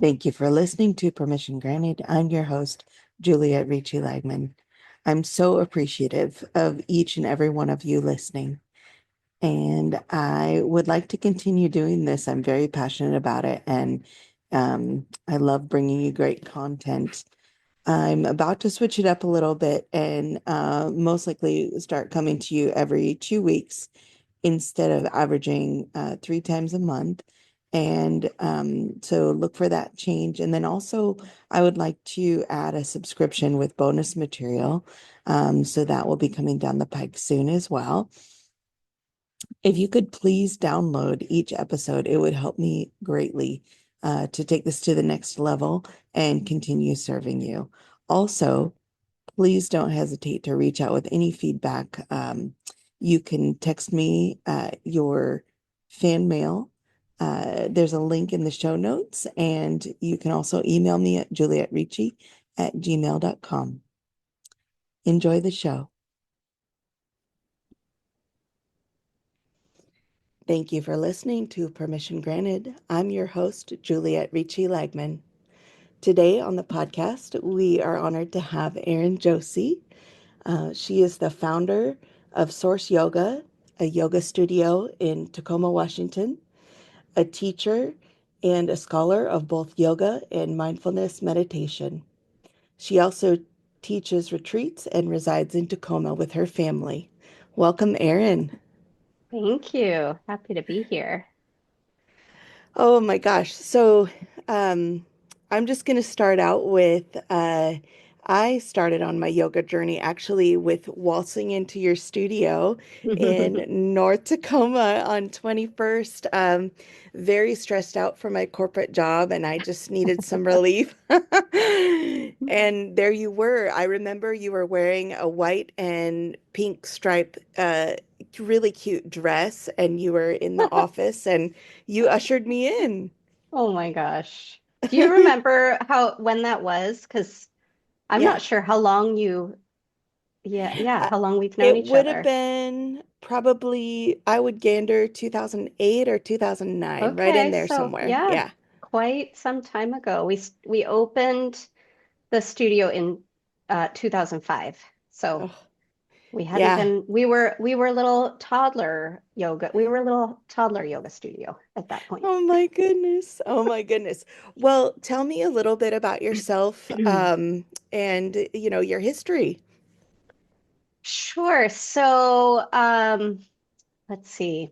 Thank you for listening to Permission Granted. I'm your host, Juliette Ricci Lagman. I'm so appreciative of each and every one of you listening, and I would like to continue doing this. I'm very passionate about it, and I love bringing you great content. I'm about to switch it up a little bit and most likely start coming to you every 2 weeks instead of averaging 3 times a month. And so look for that change. And then also, I would like to add a subscription with bonus material. So that will be coming down the pike soon as well. If you could please download each episode, it would help me greatly to take this to the next level and continue serving you. Also, please don't hesitate to reach out with any feedback. You can text me your fan mail. There's a link in the show notes, and you can also email me at juliettericci@gmail.com. Enjoy the show. Thank you for listening to Permission Granted. I'm your host, Juliette Ricci Lagman. Today on the podcast, we are honored to have Erin Joosse. She is the founder of Source Yoga, a yoga studio in Tacoma, Washington, a teacher and a scholar of both yoga and mindfulness meditation. She also teaches retreats and resides in Tacoma with her family. Welcome, Erin. Thank you. Happy to be here. Oh my gosh. Um, I'm just going to start out with I started on my yoga journey actually with waltzing into your studio in North Tacoma on 21st. Very stressed out for my corporate job, and I just needed some relief. And there you were. I remember you were wearing a white and pink stripe, really cute dress, and you were in the office and you ushered me in. Oh my gosh. Do you remember when that was? Because I'm Yeah. not sure how long Uh, how long we've known it each would have other. been probably, I would gander 2008 or 2009, right in Okay, there so somewhere. yeah, Yeah. quite some time ago. We opened the studio in 2005. So Oh, we hadn't yeah. been we were a little toddler yoga. We were a little toddler yoga studio at that point. Oh my goodness. Oh my goodness. Well, tell me a little bit about yourself, and your history. Sure. So, let's see.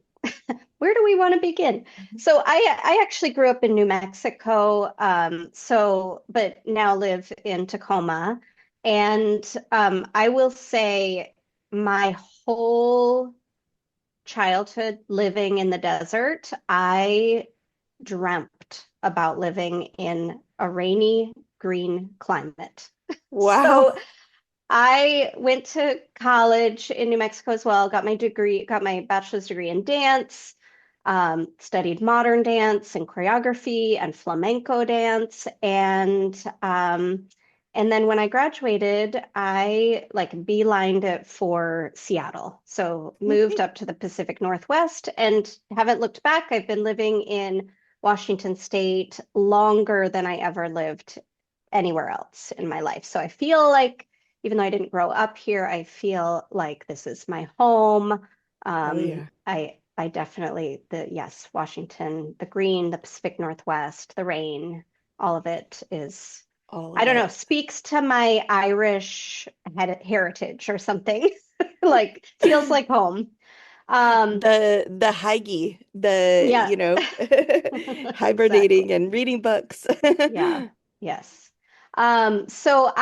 Where do we want to begin? So I actually grew up in New Mexico, but now live in Tacoma. And I will say my whole childhood living in the desert, I dreamt about living in a rainy green climate. Wow. So I went to college in New Mexico as well, got my bachelor's degree in dance, studied modern dance and choreography and flamenco dance. And then when I graduated, I like beelined it for Seattle. So moved up to the Pacific Northwest and haven't looked back. I've been living in Washington State longer than I ever lived anywhere else in my life. So I feel like even though I didn't grow up here, I feel like this is my home. Oh yeah. I definitely yes, Washington, the green, the Pacific Northwest, the rain, all of it is, All I of don't know, it. speaks to my Irish heritage or something. Like feels like home. Um, The hygge, the yeah. hibernating Exactly. and reading books. Yeah, yes. So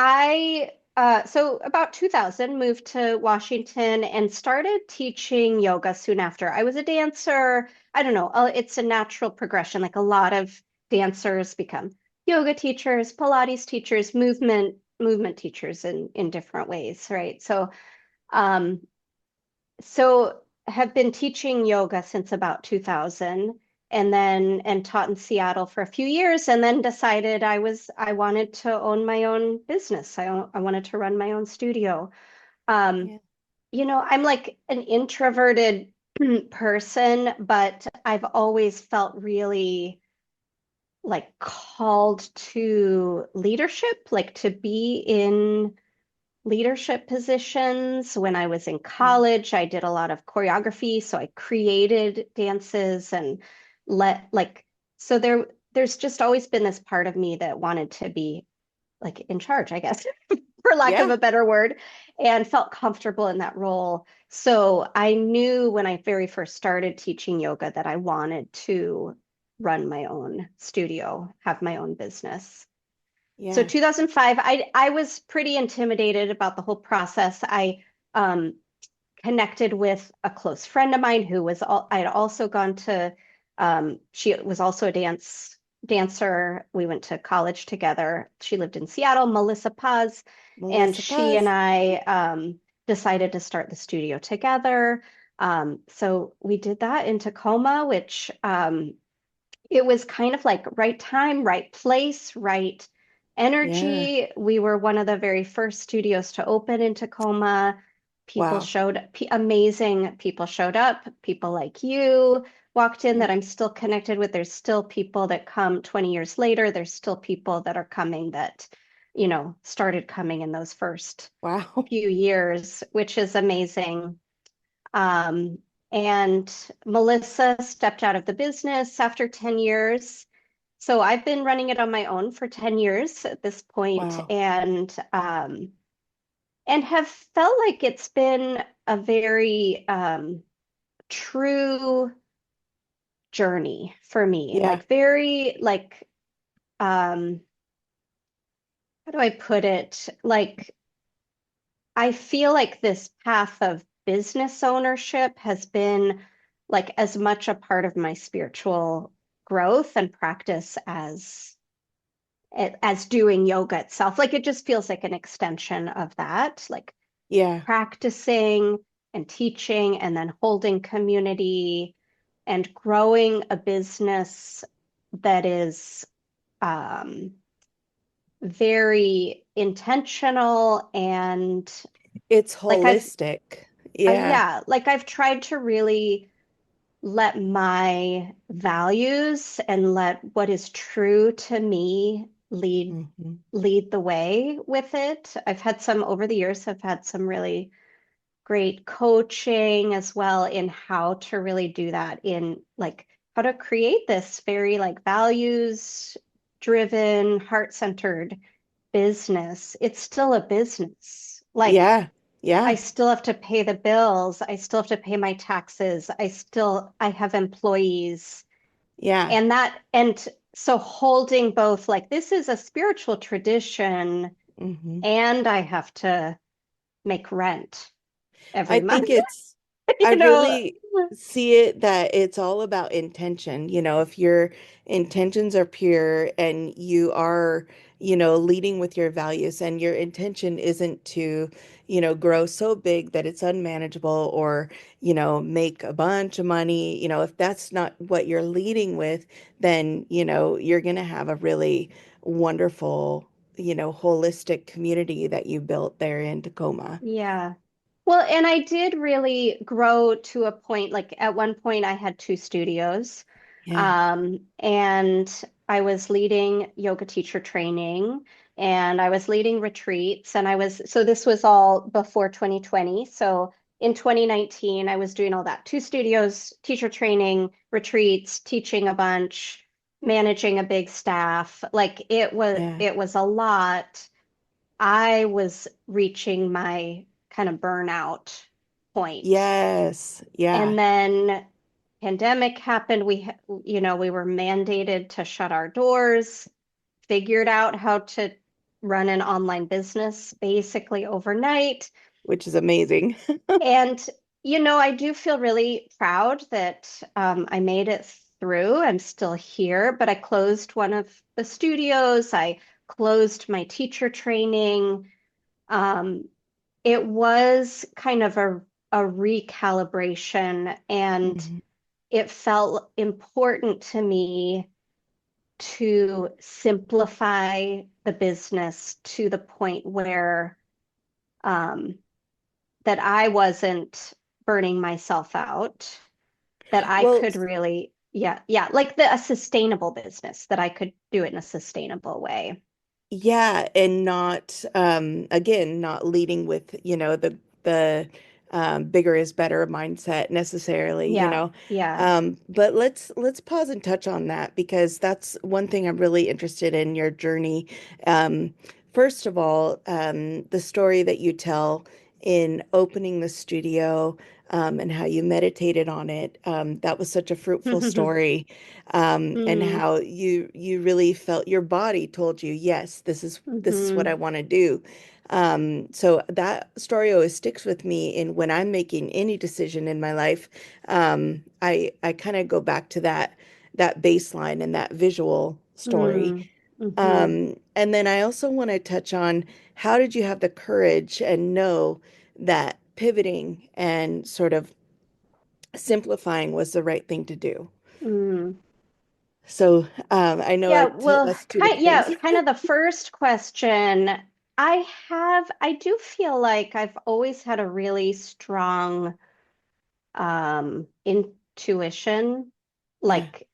about 2000 moved to Washington and started teaching yoga soon after. I was a dancer. I don't know, it's a natural progression. Like a lot of dancers become yoga teachers, Pilates teachers, movement teachers in different ways, right? Um, so have been teaching yoga since about 2000 and taught in Seattle for a few years and then decided I wanted to own my own business. I wanted to run my own studio. Um, Yeah. I'm like an introverted person, but I've always felt really like called to leadership, like to be in leadership positions. When I was in Yeah. college, I did a lot of choreography, so I created dances and let like so there's just always been this part of me that wanted to be like in charge, I guess, for lack of Yeah. a better word, and felt comfortable in that role. So I knew when I very first started teaching yoga that I wanted to run my own studio, have my own business. So Yeah. 2005, I was pretty intimidated about the whole process. I um, connected with a close friend of mine who was I had also gone to she was also a dancer. We went to college together. She lived in Seattle, Melissa Paz, and Melissa she and Paz. I decided to start the studio together. So we did that in Tacoma, which it was kind of like right time, right place, right Yeah. energy. We were one of the very first studios to open in Tacoma. Wow. Amazing people showed up. People like you walked in Yeah. that I'm still connected with. There's still people that come 20 years later. There's still people that are coming that, started coming in those first Wow. few years, which is amazing. Um, and Melissa stepped out of the business after 10 years. So I've been running it on my own for 10 years at this point, Wow. and have felt like it's been a very true journey for me. Yeah. Like very like um how do I put it? Like I feel like this path of business ownership has been like as much a part of my spiritual growth and practice as doing yoga itself. Like it just feels like an extension of that, like Yeah. practicing and teaching and then holding community and growing a business that is um, very intentional and It's like holistic. Yeah. yeah, like I've tried to really let my values and let what is true to me Hmm. lead the way with it. I've had some over the years, I've had some really great coaching as well in how to really do that in like how to create this very like values driven, heart-centered business. It's still a business. Like Yeah. I Yeah. still have to pay the bills. I still have to pay my taxes. I have employees. Yeah. And so holding both like this is a spiritual tradition Hmm. and I have to make rent I every month, think I you know? really see it that it's all about intention. If your intentions are pure and you are, leading with your values and your intention isn't to, grow so big that it's unmanageable or, make a bunch of money, if that's not what you're leading with, then, you're going to have a really wonderful, holistic community that you built there in Tacoma. Yeah. Well, and I did really grow to a point, like at one point I had two studios, Yeah. and I was leading yoga teacher training and I was leading retreats so this was all before 2020. So in 2019, I was doing all that, two studios, teacher training, retreats, teaching a bunch, managing a big staff. Like Yeah. it was a lot. I was reaching my kind of burnout point. Yes. Yeah. And then pandemic happened. We were mandated to shut our doors, figured out how to run an online business basically overnight. Which is amazing. And, I do feel really proud that I made it through. I'm still here, but I closed one of the studios. I closed my teacher training. Um, it was kind of a recalibration, and Mhm. it felt important to me to simplify the business to the point where um, that I wasn't burning myself out, that I Well, could really. Yeah, yeah, like a sustainable business that I could do it in a sustainable way. Yeah, and not again, not leading with, the bigger is better mindset necessarily. Yeah, yeah. But let's pause and touch on that because that's one thing I'm really interested in your journey. Um, First of all, the story that you tell in opening the studio, and how you meditated on it. That was such a fruitful story, and Mm, how you really felt your body told you, yes, this is what I hmm want to do. So that story always sticks with me in when I'm making any decision in my life. I kind of go back to that baseline and that visual story. mm, hmm And then I also want to touch on how did you have the courage and know that pivoting and sort of simplifying was the right thing to do? mm. So I know Yeah, well, that's two different things. kind of the first question. I do feel like I've always had a really strong intuition, Yeah. like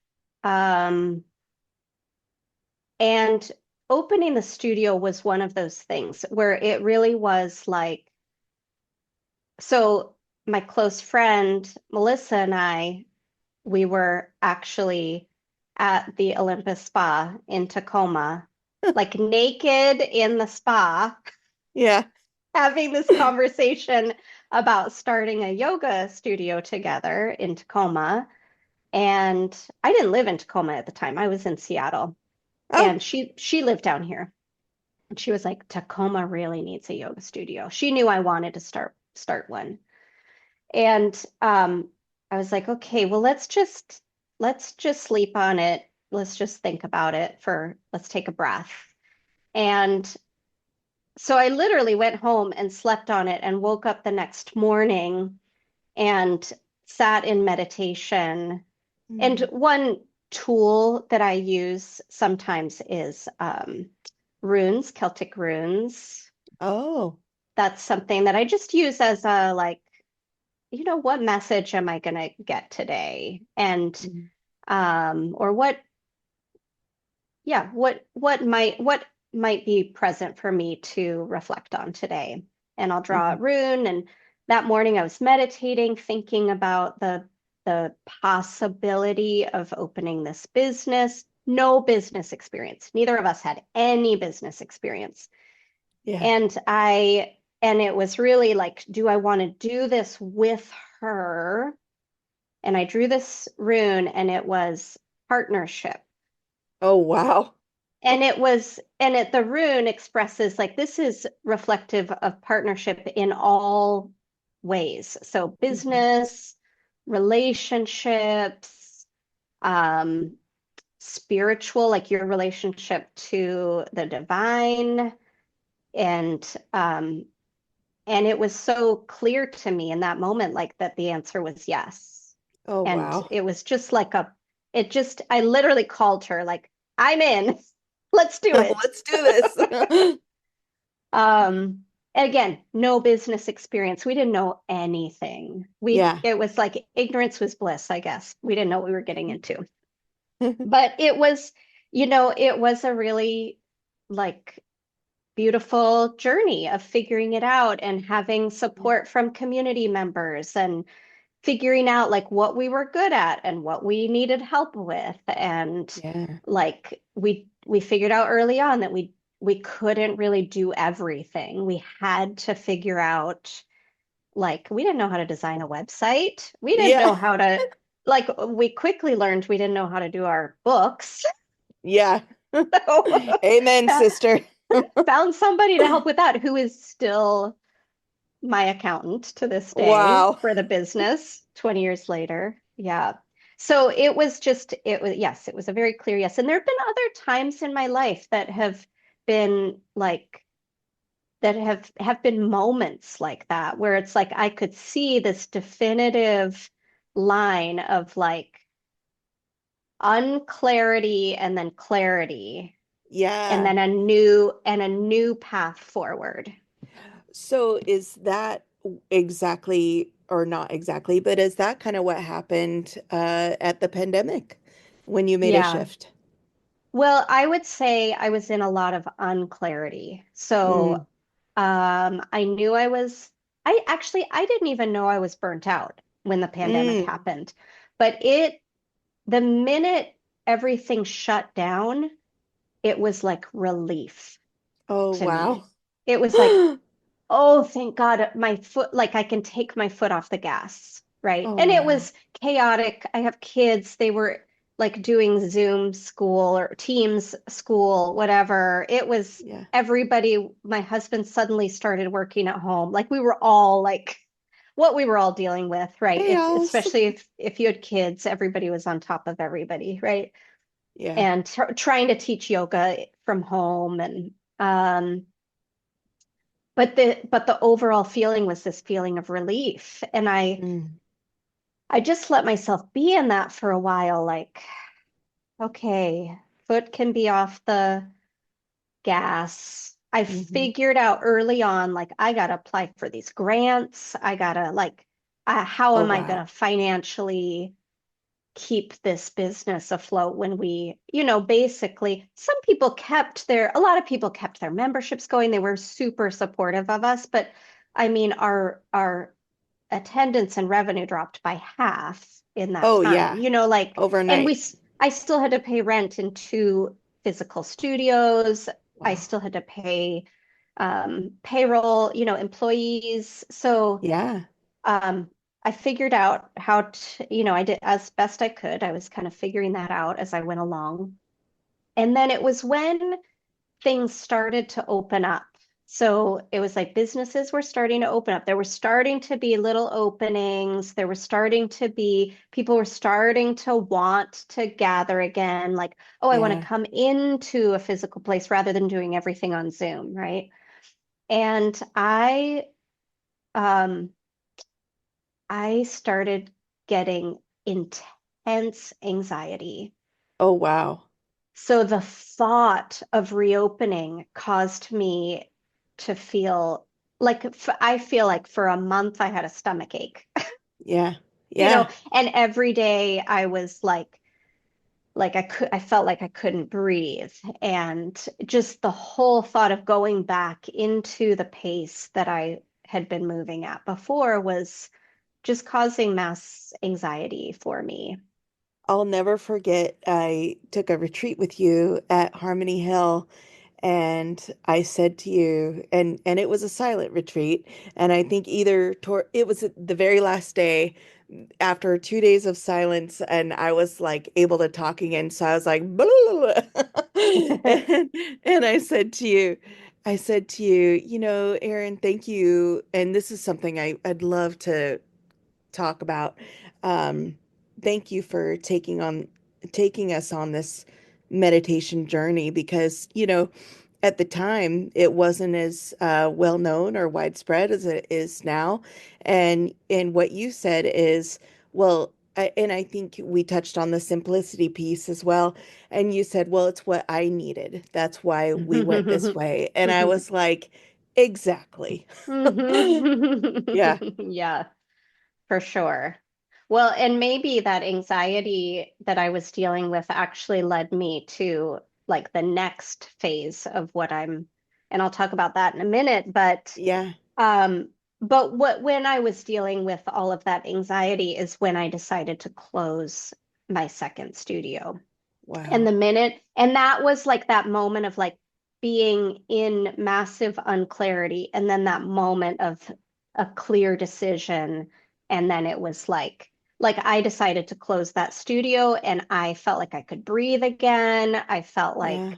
um and opening the studio was one of those things where it really was like, so my close friend Melissa and I, we were actually at the Olympus Spa in Tacoma, like naked in the spa, Yeah. having this conversation about starting a yoga studio together in Tacoma. And I didn't live in Tacoma at the time. I was in Seattle. Oh, And she lived down here. And she was like, Tacoma really needs a yoga studio. She knew I wanted to start one. And I was like, okay, well, let's just sleep on it. Let's just think about it for let's take a breath. And so I literally went home and slept on it and woke up the next morning and sat in meditation. And mm. one tool that I use sometimes is runes, Celtic runes. Oh. That's something that I just use as a like, what message am I going to get today? And Mm. or yeah, what might be present for me to reflect on today. And I'll draw a Mhm. rune. And that morning I was meditating, thinking about the possibility of opening this business. No business experience. Neither of us had any business experience. Yeah. And it was really like, do I want to do this with her? And I drew this rune and it was partnership. Oh, wow. The rune expresses like this is reflective of partnership in all ways. So Mhm. business, relationships, um, spiritual, like your relationship to the divine, and um, and it was so clear to me in that moment, like that the answer was yes. Oh, And wow. it was just like I literally called her, like, I'm in, let's do it. Let's do this. Um, and again, no business experience. We didn't know anything. Yeah. It was like ignorance was bliss, I guess. We didn't know what we were getting into. But it was a really like beautiful journey of figuring it out and having support from community members and figuring out like what we were good at and what we needed help with. And Yeah. like we figured out early on that we couldn't really do everything. We had to figure out, like, we didn't know how to design a website. We didn't Yeah. know how to, like, we quickly learned we didn't know how to do our books. Yeah. So Amen, sister. found somebody to help with that who is still my accountant to this day Wow. for the business 20 years later. Yeah. So yes, it was a very clear yes. And there have been other times in my life that have been like, that have been moments like that where it's like I could see this definitive line of like unclarity and then clarity and Yeah. then a new path forward. So is that exactly or not exactly, but is that kind of what happened at the pandemic when you made a Yeah. shift? Well, I would say I was in a lot of unclarity. So Mm, I knew I didn't even know I was burnt out when the pandemic mm. happened. But the minute everything shut down, it was like relief Oh, to wow. me. It was like, oh, thank God, my foot, like I can take my foot off the gas, right? Oh, And it wow. was chaotic. I have kids, they were like doing Zoom school or Teams school, whatever. It was Yeah. everybody, my husband suddenly started working at home. Like we were all like, what we were all dealing with, right? It's Chaos. especially if you had kids, everybody was on top of everybody, right? Yeah. And trying to teach yoga from home and but the overall feeling was this feeling of relief. And Mm, I just let myself be in that for a while, like, okay, foot can be off the gas. I hmm. figured out early on, like, I gotta apply for these grants. I gotta like, how Oh, am I wow. gonna financially keep this business afloat when basically a lot of people kept their memberships going. They were super supportive of us, but I mean, our attendance and revenue dropped by half in that Oh, time, yeah. like, and Overnight. I still had to pay rent in two physical studios. I Wow. still had to pay payroll, employees. So Yeah. um, I figured out how to, I did as best I could. I was kind of figuring that out as I went along. And then it was when things started to open up. So it was like businesses were starting to open up. There were starting to be little openings. There were starting to be, people were starting to want to gather again. Like, oh, I want to Yeah. come into a physical place rather than doing everything on Zoom, right? And um, I started getting intense anxiety. Oh, wow. So the thought of reopening caused me to feel like I feel like for a month I had a stomach ache, Yeah. Yeah. and every day I was like I felt like I couldn't breathe. And just the whole thought of going back into the pace that I had been moving at before was just causing mass anxiety for me. I'll never forget, I took a retreat with you at Harmony Hill, and I said to you, and it was a silent retreat, and I think it was the very last day after 2 days of silence, and I was like able to talk again, so I was like, "Blah, blah, blah." and, and I said to you, Erin, thank you, and this is something I'd love to talk about. Um, Thank you for taking us on this meditation journey because, at the time it wasn't as well known or widespread as it is now. And what you said is, well, and I think we touched on the simplicity piece as well. And you said, well, it's what I needed. That's why we went this way. And I was like, exactly. Yeah, Yeah, for sure. Well, and maybe that anxiety that I was dealing with actually led me to like the next phase of and I'll talk about that in a minute, yeah. um, but when I was dealing with all of that anxiety is when I decided to close my second studio. And Wow. that was like that moment of like being in massive unclarity, and then that moment of a clear decision. And then it was like I decided to close that studio and I felt like I could breathe again. I felt Yeah,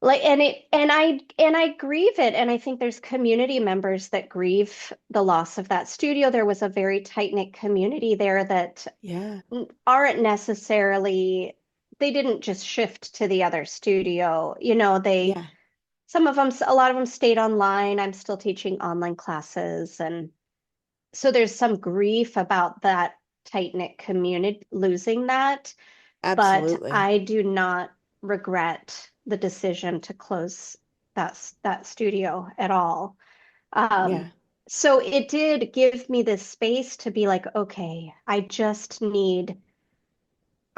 and I grieve it. And I think there's community members that grieve the loss of that studio. There was a very tight-knit community there that yeah, aren't necessarily, they didn't just shift to the other studio. yeah, A lot of them stayed online. I'm still teaching online classes. And so there's some grief about that tight-knit community losing that, but absolutely. I do not regret the decision to close that studio at all. Um, Yeah, So it did give me this space to be like, okay, I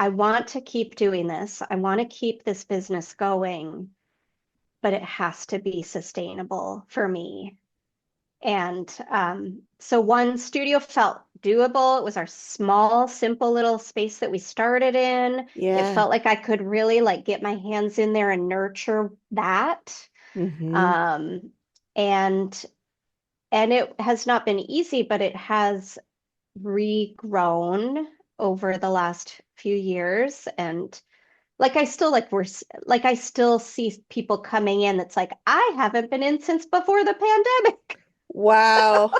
want to keep doing this. I want to keep this business going, but it has to be sustainable for me. And so one studio felt doable. It was our small, simple little space that we started in. It Yeah. felt like I could really like get my hands in there and nurture that. Mm-hmm. Um, and and it has not been easy, but it has regrown over the last few years. And like I still like I still see people coming in that's like, I haven't been in since before the pandemic. Wow.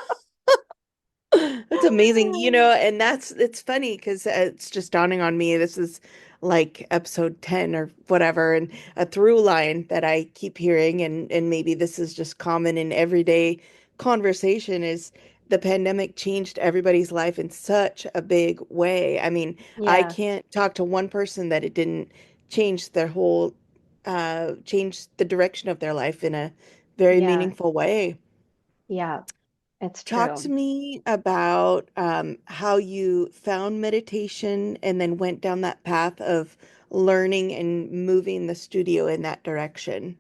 That's amazing. And it's funny because it's just dawning on me. This is like episode 10 or whatever, and a through line that I keep hearing, and maybe this is just common in everyday conversation is the pandemic changed everybody's life in such a big way. I mean, I Yeah, can't talk to one person that it didn't change their whole change the direction of their life in a very yeah, meaningful way. yeah, it's Talk to true. me about how you found meditation and then went down that path of learning and moving the studio in that direction.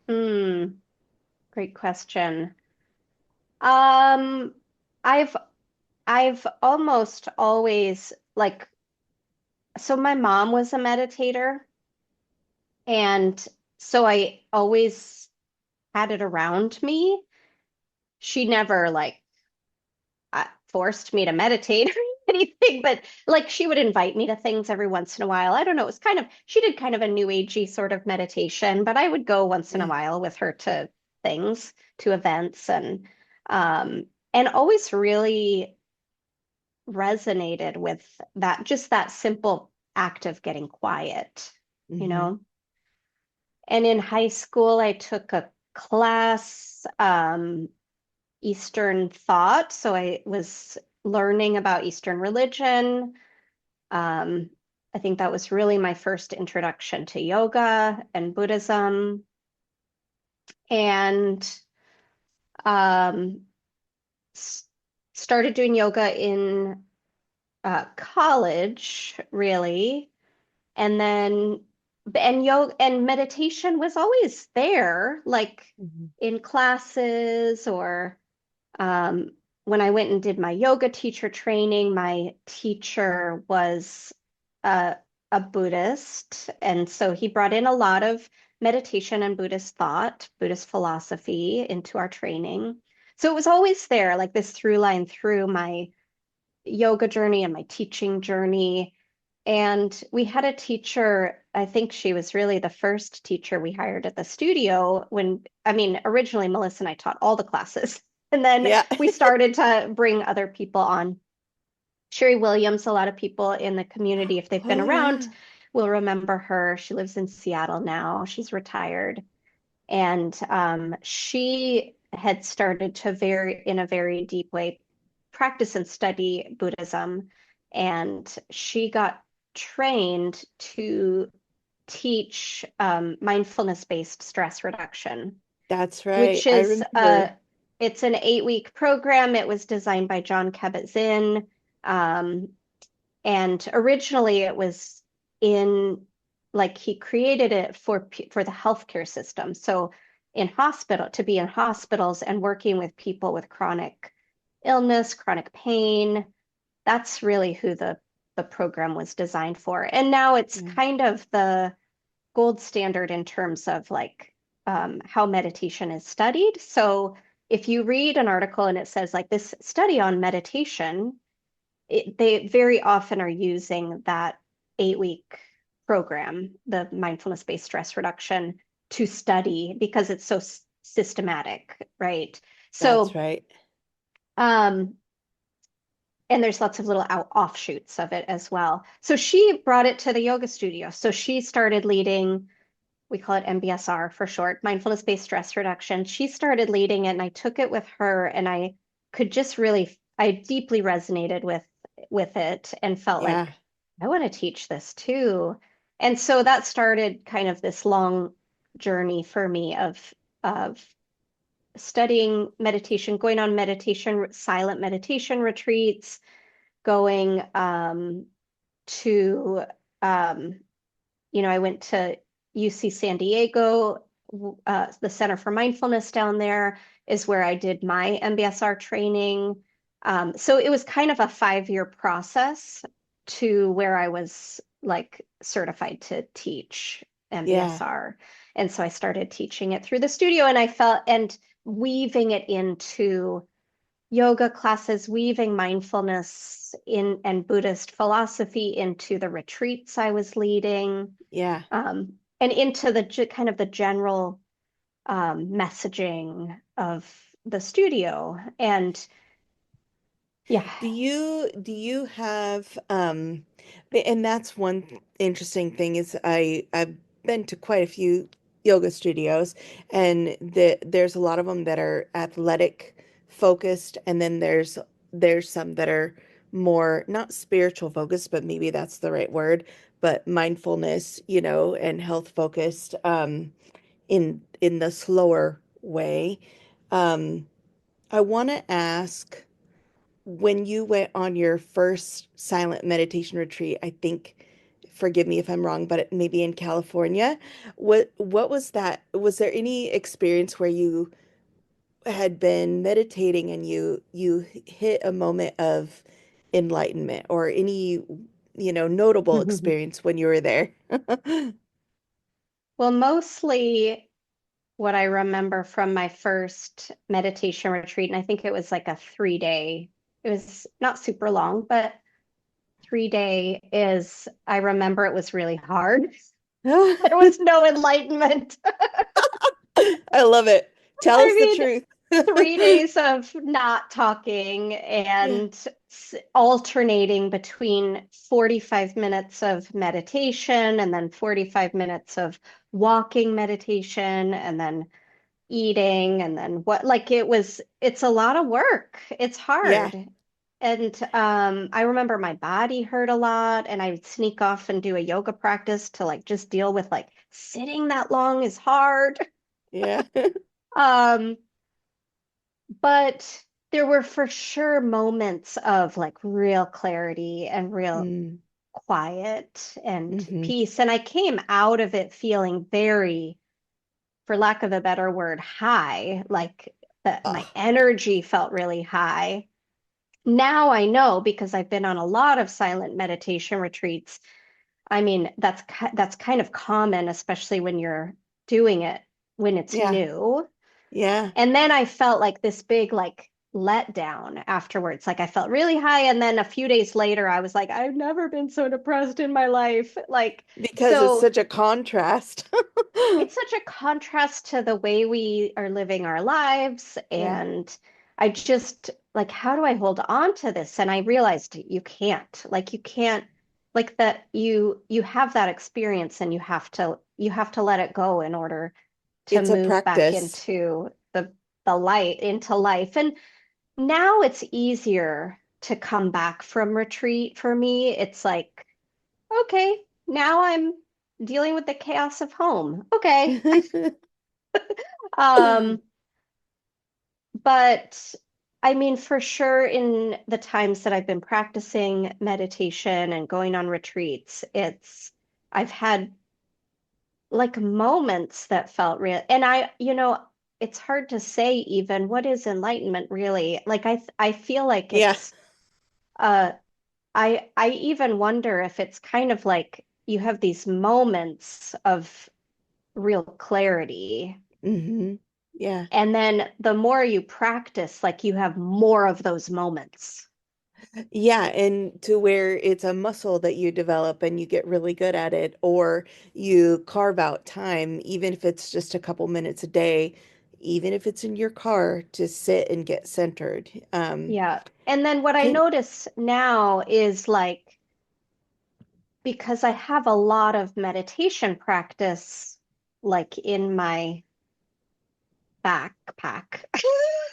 Hmm, great question. Um, I've I've almost always like so my mom was a meditator, and so I always had it around me. She never like forced me to meditate or anything, but like she would invite me to things every once in a while. I don't know. It was kind of, she did kind of a new agey sort of meditation, but I would go once in a Yeah. while with her to things, to events, and always really resonated with that, just that simple act of getting quiet, you Hmm. know? And in high school, I took a class, Eastern thought. So I was learning about Eastern religion. Um, I think that was really my first introduction to yoga and Buddhism. And um, s- started doing yoga in college, really. And then, and yoga and meditation was always there, like Hmm. in classes or Um, when I went and did my yoga teacher training, my teacher was a, a Buddhist. And so he brought in a lot of meditation and Buddhist thought, Buddhist philosophy into our training. So it was always there, like this through line through my yoga journey and my teaching journey. And we had a teacher, I think she was really the first teacher we hired at the studio when, I mean, originally Melissa and I taught all the classes. And then Yeah. we started to bring other people on. Sherry Williams, a lot of people in the community, if they've been Oh, around, yeah. will remember her. She lives in Seattle now. She's retired. And she had started to in a very deep way, practice and study Buddhism. And she got trained to teach mindfulness-based stress reduction, That's right. which I is remember. it's an 8-week program. It was designed by John Kabat-Zinn. Um, and originally it was in like he created it for the healthcare system. So in hospital to be in hospitals and working with people with chronic illness, chronic pain, that's really who the program was designed for. And now it's Yeah. kind of the gold standard in terms of like how meditation is studied. So if you read an article and it says like this study on meditation, they very often are using that 8-week program, the mindfulness-based stress reduction, to study because it's so systematic, right? That's So, right. um, and there's lots of little offshoots of it as well. So she brought it to the yoga studio. So she started leading, we call it MBSR for short, mindfulness-based stress reduction. She started leading it, and I took it with her, and I could just really, I deeply resonated with it and felt Yeah. like I want to teach this too. And so that started kind of this long journey for me of studying meditation, going on meditation, silent meditation retreats, going to um, I went to UC San Diego, the Center for Mindfulness down there is where I did my MBSR training. So it was kind of a 5-year process to where I was like certified to teach Yeah. MBSR. And so I started teaching it through the studio and I felt and weaving it into yoga classes, weaving mindfulness in and Buddhist philosophy into the retreats I was leading, Yeah. and into the kind of the general messaging of the studio. And yeah. Do you have and that's one interesting thing is I've been to quite a few yoga studios and there's a lot of them that are athletic focused and then there's some that are more not spiritual focused, but maybe that's the right word, but mindfulness, and health focused in the slower way. Um I want to ask, when you went on your first silent meditation retreat, I think, forgive me if I'm wrong, but maybe in California, what was that? Was there any experience where you had been meditating and you hit a moment of enlightenment or any, notable experience when you were there? Well, mostly what I remember from my first meditation retreat, and I think it was like a 3 day, it was not super long, but 3 day is I remember it was really hard. There was no enlightenment. I love it. Tell I us the mean, truth. 3 days of not talking Yeah. and alternating between 45 minutes of meditation and then 45 minutes of walking meditation and then eating and then what, like it's a lot of work. It's Yeah. hard. And I remember my body hurt a lot and I would sneak off and do a yoga practice to like just deal with like sitting that long is hard. Yeah. Um, but there were for sure moments of like real clarity and real Mm, quiet and hmm. peace. And I came out of it feeling very, for lack of a better word, high, like that my Oh, energy felt really high. Now I know because I've been on a lot of silent meditation retreats. I mean, that's kind of common, especially when you're doing it when it's yeah. new. Yeah. And then I felt like this big like letdown afterwards. Like I felt really high. And then a few days later, I was like, I've never been so depressed in my life. Like, Because it's so such a contrast. it's such a contrast to the way we are living our lives. Yeah. And I just like, how do I hold on to this? And I realized you can't like that you have that experience and you have to let it go in order to It's a move back practice. into the light into life. And now it's easier to come back from retreat for me. It's like, okay, now I'm dealing with the chaos of home. Okay. Um, but I mean, for sure, in the times that I've been practicing meditation and going on retreats, I've had like moments that felt real. And it's hard to say even what is enlightenment really. Like I feel like Yeah. uh I even wonder if it's kind of like you have these moments of real clarity. Hmm. Yeah. And then the more you practice, like you have more of those moments. Yeah. And to where it's a muscle that you develop and you get really good at it, or you carve out time, even if it's just a couple minutes a day, even if it's in your car to sit and get centered. Yeah. And then what I Can, notice now is like, because I have a lot of meditation practice, like in my backpack.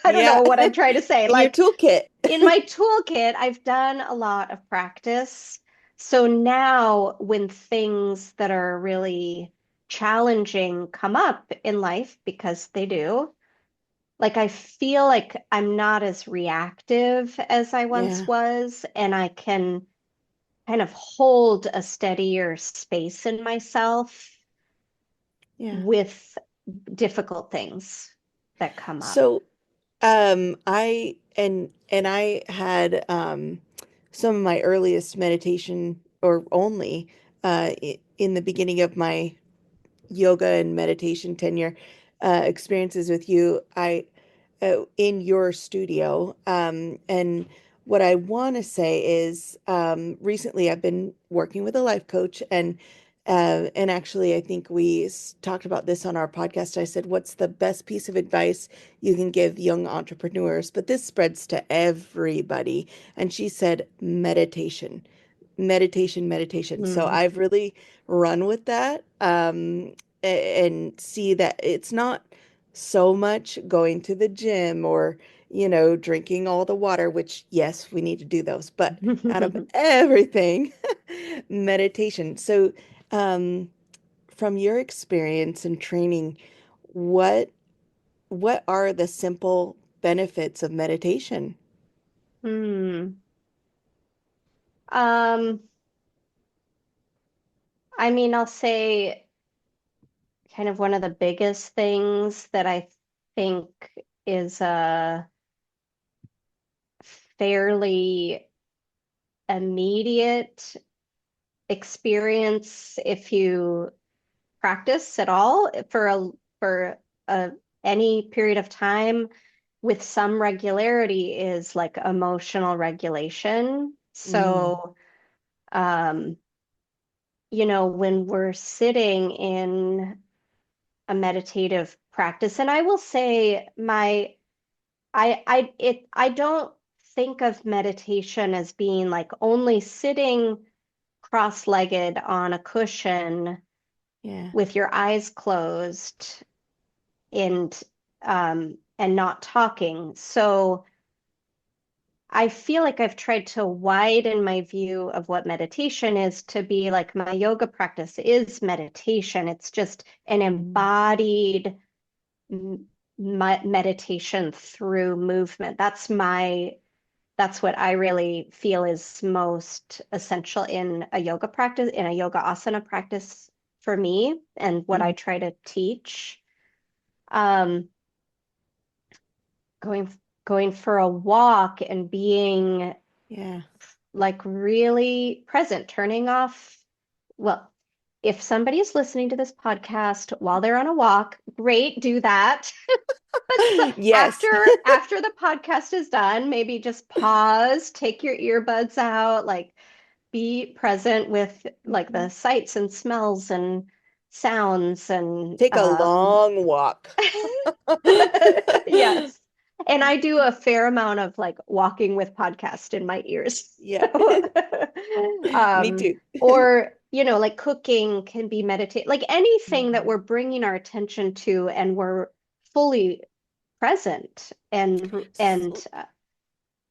I don't yeah. know what I'm trying to say. In your Like toolkit. in my toolkit, I've done a lot of practice. So now when things that are really challenging come up in life, because they do, like I feel like I'm not as reactive as I once Yeah. was, and I can kind of hold a steadier space in myself Yeah. with difficult things that come up. So, I had some of my earliest meditation or only in the beginning of my yoga and meditation tenure experiences with you, I in your studio. And what I want to say is, recently I've been working with a life coach, and actually I think talked about this on our podcast. I said, "What's the best piece of advice you can give young entrepreneurs?" But this spreads to everybody, and she said, "Meditation." Meditation, meditation. So Mm. I've really run with that, and see that it's not so much going to the gym or, drinking all the water, which, yes, we need to do those, but out of everything, meditation. So, um, from your experience and training, what what are the simple benefits of meditation? Hmm. Um, I mean, I'll say kind of one of the biggest things that I think is a fairly immediate experience if you practice at all for any period of time with some regularity is like emotional regulation. Mm, So, um, when we're sitting in a meditative practice, and I will say I don't think of meditation as being like only sitting cross-legged on a cushion yeah. with your eyes closed and not talking. So I feel like I've tried to widen my view of what meditation is to be like my yoga practice is meditation. It's just an Mm, embodied meditation through movement. That's what I really feel is most essential in a yoga practice, in a yoga asana practice for me, and what I mm, try to teach. Um, going going for a walk and being yeah. like really present, turning off. Well, if somebody's listening to this podcast while they're on a walk, great, do that. But Yes. after the podcast is done, maybe just pause, take your earbuds out, like be present with like the sights and smells and sounds and Take a long walk. yes. And I do a fair amount of like walking with podcast in my ears. Yeah. So, Me um, too. or, like cooking can be meditate, like anything that Mhm. we're bringing our attention to and we're fully present S-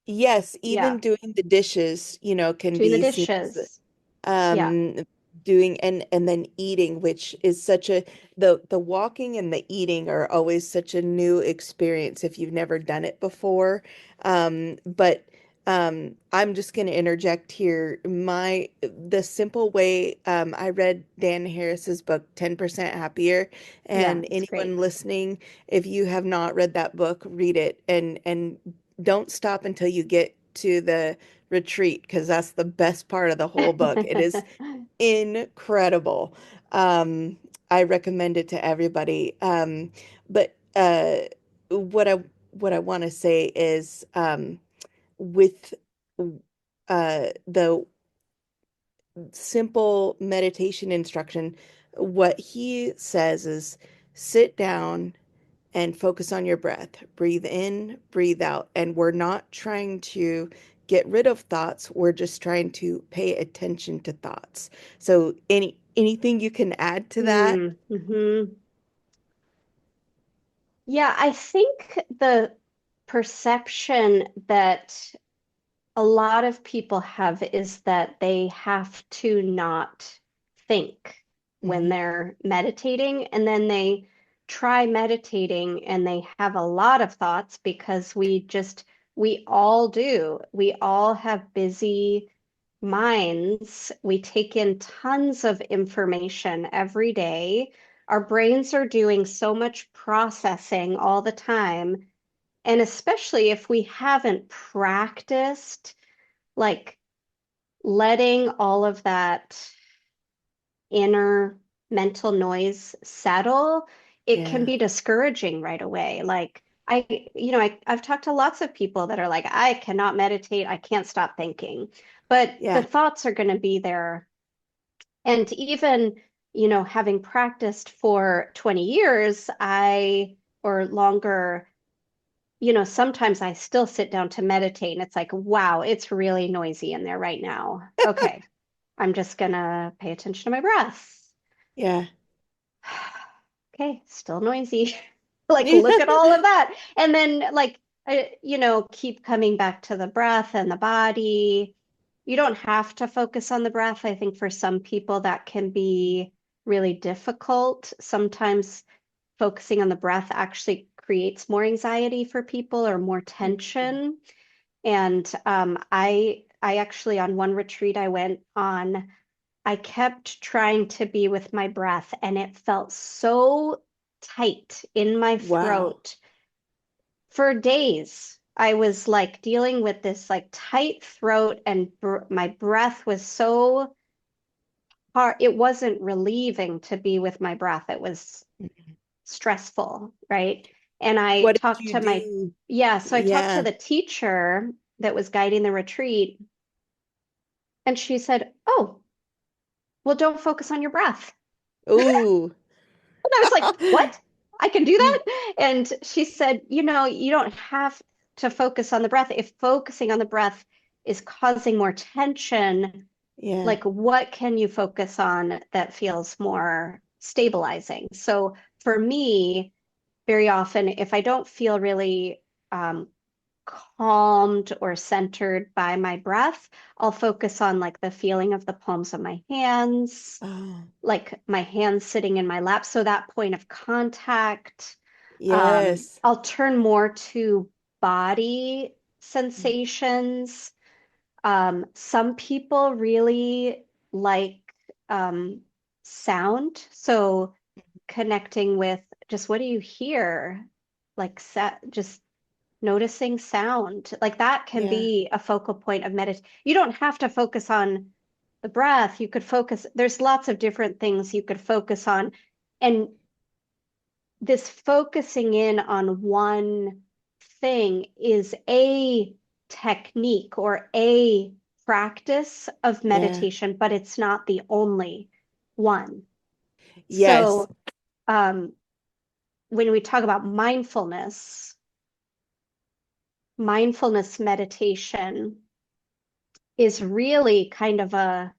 Yes, yeah, even doing the dishes, can doing the be seen as dishes. Yeah. um doing and then eating, which is such a the walking and the eating are always such a new experience if you've never done it before. But I'm just going to interject here. The simple way, I read Dan Harris's book 10% Happier, Yeah, and it's great. anyone listening, if you have not read that book, read it, and don't stop until you get to the retreat, because that's the best part of the whole book. It is incredible. Um, I recommend it to everybody. But what I want to say is, with the simple meditation instruction, what he says is sit down and focus on your breath. Breathe in, breathe out. And we're not trying to get rid of thoughts. We're just trying to pay attention to thoughts. So anything you can add to that? Mm-hmm. Yeah, I think the perception that a lot of people have is that they have to not think when Hmm. they're meditating, and then they try meditating and they have a lot of thoughts because we all do. We all have busy minds. We take in tons of information every day. Our brains are doing so much processing all the time. And especially if we haven't practiced, like letting all of that inner mental noise settle, it can Yeah. be discouraging right away. Like I've talked to lots of people that are like, I cannot meditate, I can't stop thinking. But the Yeah. thoughts are going to be there. And even, having practiced for 20 years, or longer, sometimes I still sit down to meditate and it's like, wow, it's really noisy in there right now. Okay, I'm just gonna pay attention to my breath. Yeah. Okay, still noisy. Like, look at all of that. And then, like, keep coming back to the breath and the body. You don't have to focus on the breath. I think for some people that can be really difficult. Sometimes focusing on the breath actually creates more anxiety for people or more Mhm. tension. And I actually, on one retreat I went on, I kept trying to be with my breath, and it felt so tight in my Wow. throat for days. I was like dealing with this like tight throat, and my breath was so hard. It wasn't relieving to be with my breath. It was Mhm. stressful, right? And I What did talked you to my, do? yeah, so I talked to Yeah. the teacher that was guiding the retreat, and she said, "Oh, well, don't focus on your breath." Ooh. And I was like, "What? I can do that?" And she said, you don't have to focus on the breath. If focusing on the breath is causing more tension, Yeah. like what can you focus on that feels more stabilizing? So for me, very often, if I don't feel really um, calmed or centered by my breath, I'll focus on like the feeling of the palms of my hands, Oh, like my hands sitting in my lap. So that point of contact. yes. I'll turn more to body sensations. Some people really like um, sound. So connecting with just what do you hear? Like just noticing sound. Like that can Yeah. be a focal point of meditation. You don't have to focus on the breath. You could focus, there's lots of different things you could focus on. And this focusing in on one thing is a technique or a practice of Yeah. meditation, but it's not the only one. Yes. So, um, when we talk about mindfulness meditation is really kind of a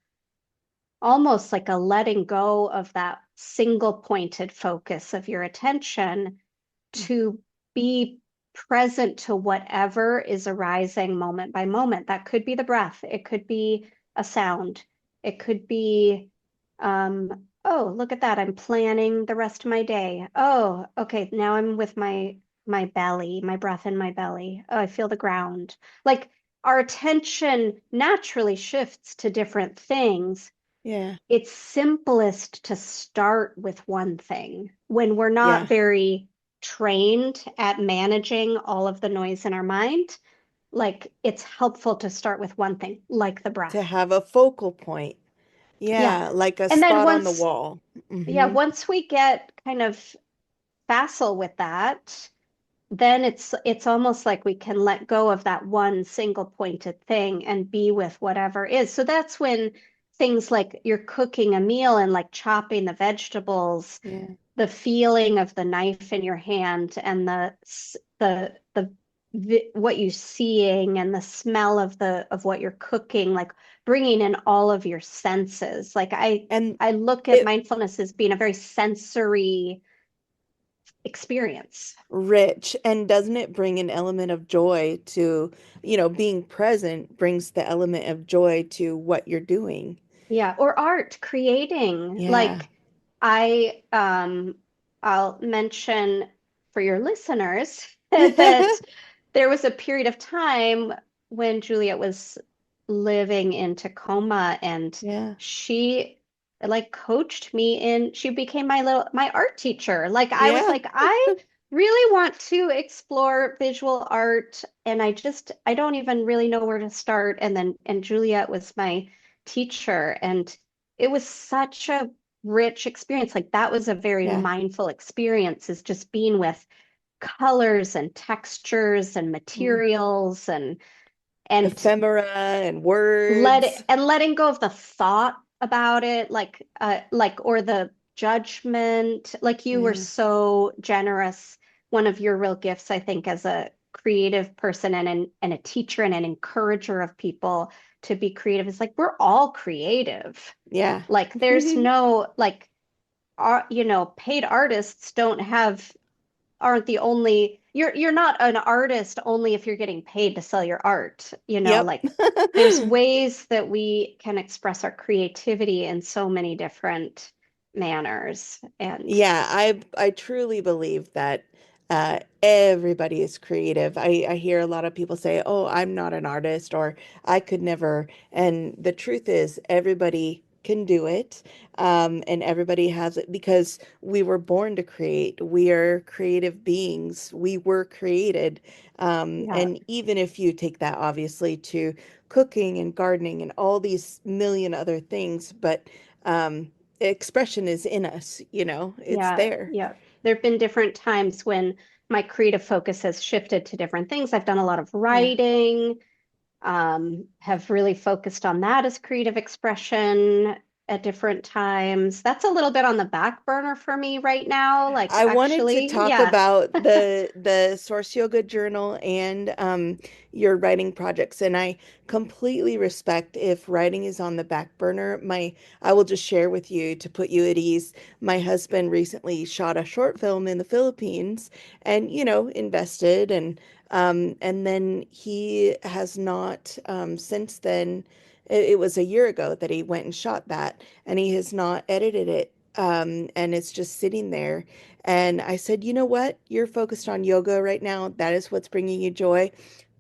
almost like a letting go of that single pointed focus of your attention to be present to whatever is arising moment by moment. That could be the breath, it could be a sound, it could be, oh, look at that. I'm planning the rest of my day. Oh, okay. Now I'm with my belly, my breath in my belly. Oh, I feel the ground. Like our attention naturally shifts to different things. Yeah. It's simplest to start with one thing when we're not Yeah. very trained at managing all of the noise in our mind. Like it's helpful to start with one thing, like the To breath. have a focal point. Yeah. Yeah, like a And then spot on the wall. yeah, Hmm. once we get kind of facile with that, then it's almost like we can let go of that one single pointed thing and be with whatever is. So that's when things like you're cooking a meal and like chopping the vegetables, Yeah. the feeling of the knife in your hand and the what you're seeing and the smell of the of what you're cooking, like bringing in all of your senses. Like And I look at it mindfulness as being a very sensory experience. rich, and doesn't it bring an element of joy to, being present brings the element of joy to what you're doing. Yeah, or art, creating. Yeah. Like I I'll mention for your listeners that there was a period of time when Juliet was living in Tacoma and Yeah. she like coached me in, she became my art teacher. Like I was Yeah. like, I really want to explore visual art and I don't even really know where to start. And Juliet was my teacher and it was such a rich experience. Like that was a very Yeah. mindful experience, is just being with colors and textures and Mm. materials and Ephemera and words. letting go of the thought about it, or the judgment. Like you were Yeah. so generous. One of your real gifts, I think, as a creative person and a teacher and an encourager of people to be creative is like we're all creative. Yeah. Like there's no like paid artists don't have aren't the only you're not an artist only if you're getting paid to sell your art. Yep. Like there's ways that we can express our creativity in so many different manners. And Yeah, I truly believe that everybody is creative. I hear a lot of people say, "Oh, I'm not an artist," or "I could never." And the truth is, everybody can do it, and everybody has it because we were born to create. We are creative beings. We were created, yeah, and even if you take that obviously to cooking and gardening and all these million other things, but expression is in us, it's yeah, there. yeah. There have been different times when my creative focus has shifted to different things. I've done a lot of Yeah. writing, have really focused on that as creative expression at different times. That's a little bit on the back burner for me right now. Like, I wanted to actually, talk yeah, about the Source Yoga Journal and your writing projects, and I completely respect if writing is on the back burner. I will just share with you to put you at ease. My husband recently shot a short film in the Philippines, and invested, and then he has not since then. It was a year ago that he went and shot that, and he has not edited it. And it's just sitting there. And I said, you know what? You're focused on yoga right now. That is what's bringing you joy.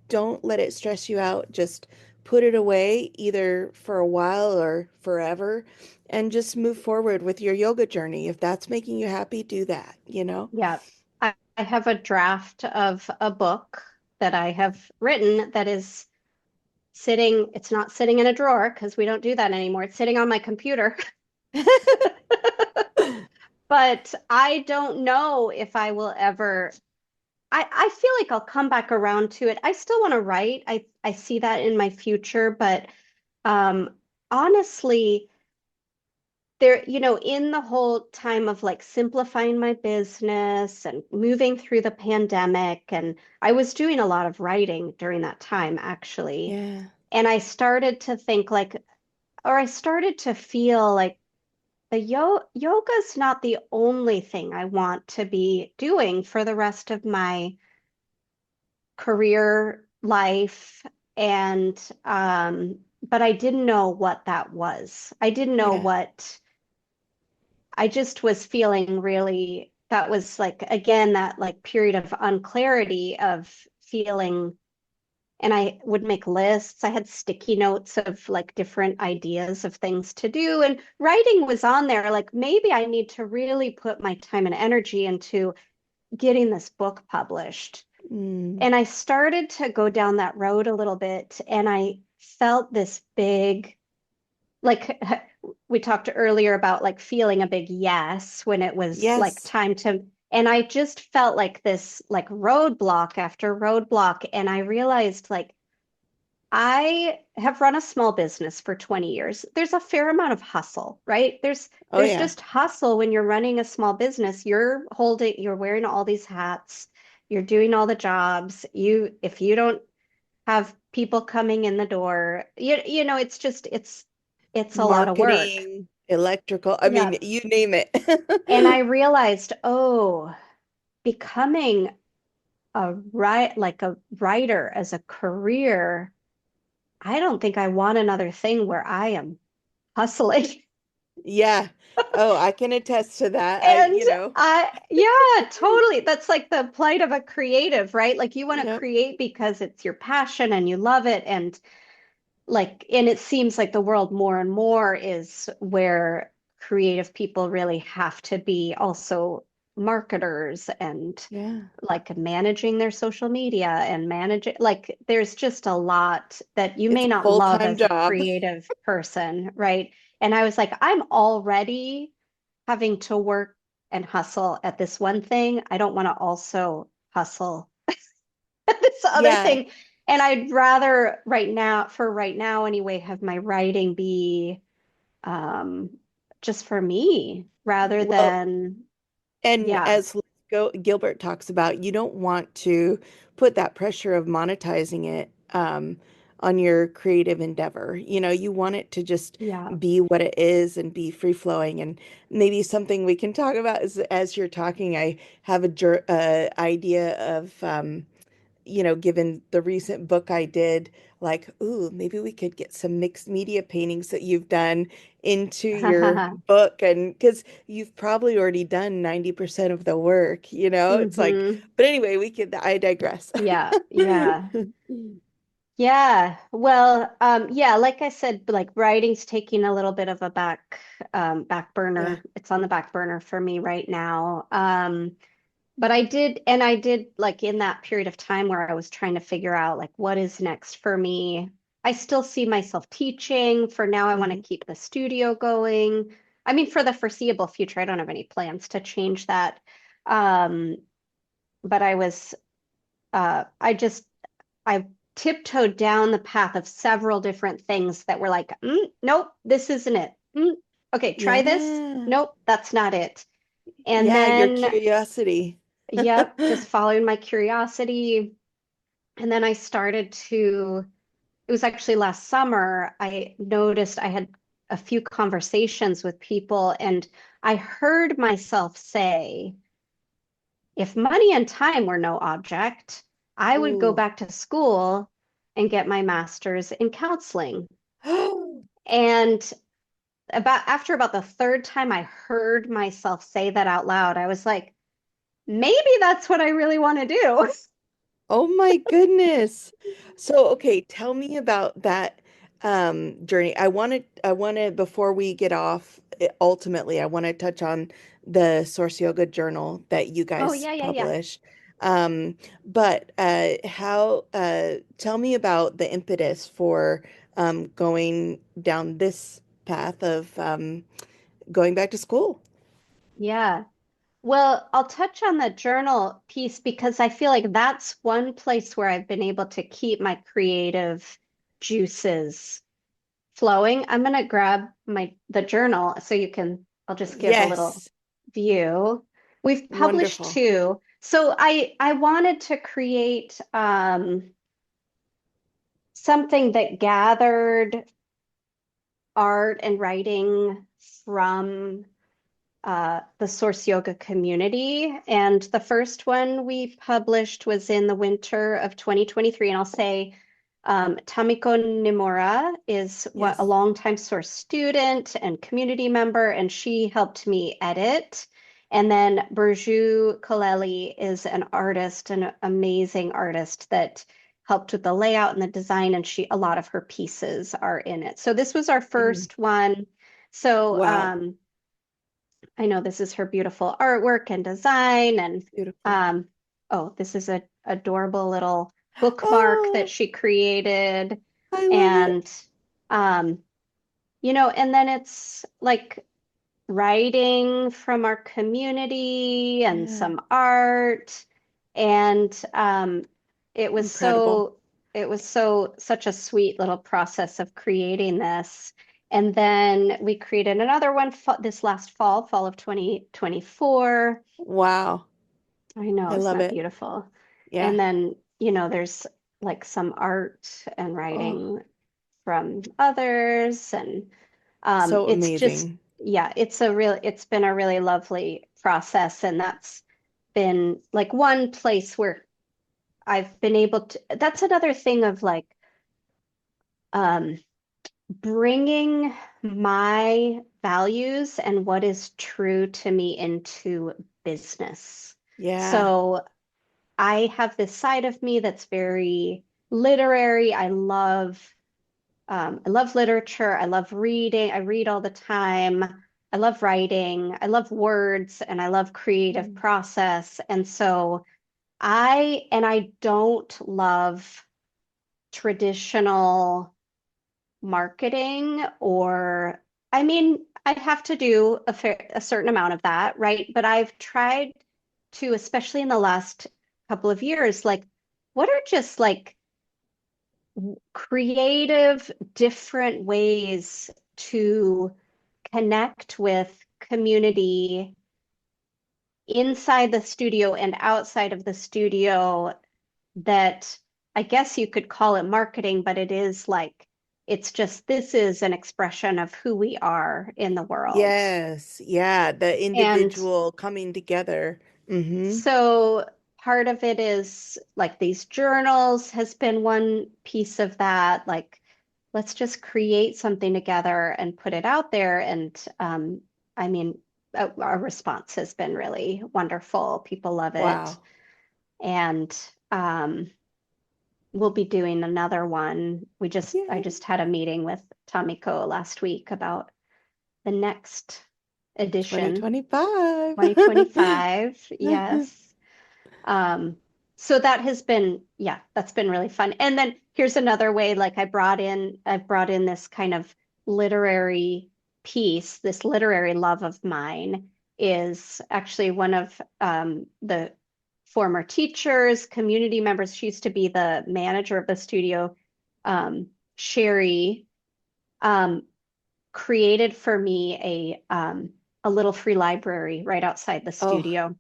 Don't let it stress you out. Just put it away either for a while or forever and just move forward with your yoga journey. If that's making you happy, do that. yeah. I have a draft of a book that I have written that is sitting, it's not sitting in a drawer because we don't do that anymore. It's sitting on my computer. But I don't know if I will ever. I feel like I'll come back around to it. I still want to write. I see that in my future, but um, honestly, in the whole time of like simplifying my business and moving through the pandemic, and I was doing a lot of writing during that time, actually. Yeah. And I started to think like, or I started to feel like the yoga's not the only thing I want to be doing for the rest of my career life. And but I didn't know what that was. I didn't know Yeah. what I just was feeling really, that was like again that like period of unclarity of feeling. And I would make lists. I had sticky notes of like different ideas of things to do. And writing was on there. Like maybe I need to really put my time and energy into getting this book published. Mm. And I started to go down that road a little bit. And I felt this big, like we talked earlier about like feeling a big yes when it was like Yes. time to. And I just felt like this like roadblock after roadblock. And I realized like, I have run a small business for 20 years. There's a fair amount of hustle, right? Oh, There's yeah. just hustle when you're running a small business. You're wearing all these hats, you're doing all the jobs. If you don't have people coming in the door, it's a lot of work. Marketing, electrical, I Yeah. mean, you name it. And I realized, oh, becoming a writer as a career, I don't think I want another thing where I am hustling. Yeah. Oh, I can attest to that. And You know. yeah, totally. That's like the plight of a creative, right? Like you want to Yep. create because it's your passion and you love it. And it seems like the world more and more is where creative people really have to be also marketers and Yeah. like managing their social media and managing, like there's just a lot that you It's may a not love full-time as a job. creative person, right? And I was like, I'm already having to work and hustle at this one thing. I don't want to also hustle at this other Yeah. thing. And I'd rather right now, for right now anyway, have my writing be um, just for me rather Well, than, and yeah, as Gilbert talks about, you don't want to put that pressure of monetizing it on your creative endeavor. You want it to just yeah. be what it is and be free flowing. And maybe something we can talk about is as you're talking, I have idea of given the recent book I did, like, ooh, maybe we could get some mixed media paintings that you've done into your book. And because you've probably already done 90% of the work. It's like, Hmm. but anyway, I digress. Yeah, yeah. Yeah. Well, yeah, like I said, like writing's taking a little bit of a back Yeah. burner. It's on the back burner for me right now. But I did like in that period of time where I was trying to figure out like what is next for me. I still see myself teaching. For now, I want to Hmm. keep the studio going. I mean, for the foreseeable future, I don't have any plans to change that. Um, but I tiptoed down the path of several different things that were like, nope, this isn't it. Okay, try this. Yeah. Nope, that's not it. And Yeah, your then, curiosity. yep, just following my curiosity. And then I started to, it was actually last summer, I noticed I had a few conversations with people, and I heard myself say, if money and time were no object, I would go Ooh. back to school and get my master's in counseling. And after about the third time I heard myself say that out loud, I was like, maybe that's what I really want to do. Oh my goodness. So, okay, tell me about that journey. I want to before we get off, ultimately, I want to touch on the Source Yoga journal that you Oh, guys yeah, yeah, yeah. publish. But how tell me about the impetus for going down this path of going back to school. Yeah. Well, I'll touch on the journal piece because I feel like that's one place where I've been able to keep my creative juices flowing. I'm gonna grab the journal so I'll just give a little Yes, view. We've published wonderful. two. So I wanted to create something that gathered art and writing from the Source Yoga community. And the first one we published was in the winter of 2023. And I'll say Tamiko Nimura is a Yes. longtime Source student and community member, and she helped me edit. And then Burju Koleli is an artist, an amazing artist that helped with the layout and the design, and a lot of her pieces are in it. So this was our Mhm. first one. So Wow. I know this is her beautiful artwork and design, and Beautiful. um, oh, this is a adorable little bookmark that Oh, she created, I love it. and um, and then it's like writing from our community and Yeah, some art, and it was incredible. so it was so such a sweet little process of creating this. And then we created another one this last fall of 2024. Wow. I know, I isn't love that it. beautiful? Yeah. And then, there's like some art and Oh, writing from others, and so it's just, amazing. yeah, it's been a really lovely process. And that's been like one place where I've been able to, that's another thing of like, um, bringing my values and what is true to me into business. Yeah. So I have this side of me that's very literary. I love literature. I love reading. I read all the time. I love writing. I love words and I love creative Mm. process. And so I don't love traditional marketing or, I mean, I have to do a certain amount of that, right? But I've tried to, especially in the last couple of years, like, what are just like creative, different ways to connect with community inside the studio and outside of the studio that I guess you could call it marketing, but it is like, it's just this is an expression of who we are in the world. Yes. Yeah. The And individual coming together. Mm-hmm. so part of it is like these journals has been one piece of that. Like, let's just create something together and put it out there. And I mean, our response has been really wonderful. People love it. Wow. And we'll be doing another one. I Yay. just had a meeting with Tomiko last week about the next edition, 2025. 2025. Yes. Um, so that has been, yeah, that's been really fun. And then here's another way, like I've brought in this kind of literary piece, this literary love of mine is actually one of the former teachers, community members. She used to be the manager of the studio. Sherry um, created for me a little free library right outside the Oh, studio.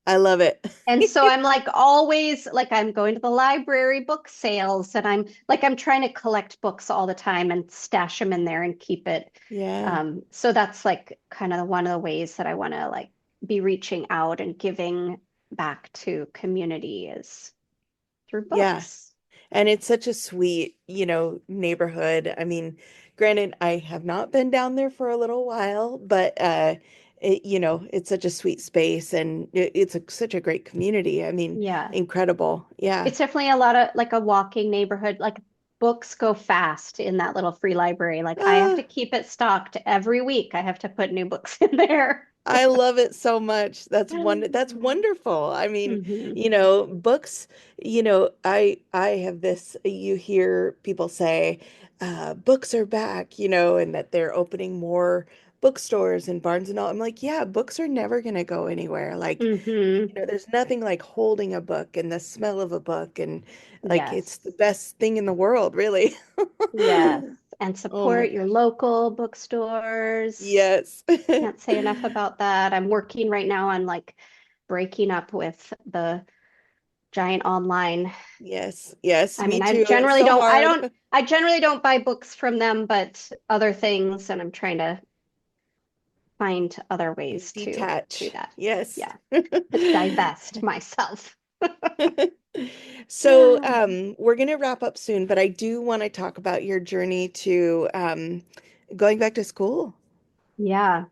I love it. And so I'm like always like I'm going to the library book sales and I'm trying to collect books all the time and stash them in there and keep it. Yeah. So that's like kind of one of the ways that I want to like be reaching out and giving back to community is through Yeah. books. And it's such a sweet, neighborhood. I mean, granted, I have not been down there for a little while, but it's such a sweet space and such a great community. I mean, Yeah. incredible. Yeah. It's definitely a lot of like a walking neighborhood. Like books go fast in that little free library. Like I have to Ah, keep it stocked every week. I have to put new books in there. I love it so much. That's wonderful. I mean, Hmm. books, I have this, you hear people say, books are back, and that they're opening more bookstores and Barnes and all. I'm like, yeah, books are never gonna go anywhere. Like, Hmm. there's nothing like holding a book and the smell of a book and like it's the Yes. best thing in the world, really. Yes. And Oh my support your gosh. local bookstores. Yes. Can't say enough about that. I'm working right now on like breaking up with the giant online. Yes. Yes, I me mean, too. It's so hard. I generally don't buy books from them, but other things, and I'm trying to find other ways to do Detach. that. Yes. Yeah, to divest myself. So, we're going to wrap up soon, but I do want to talk about your journey to going back to school. Yeah.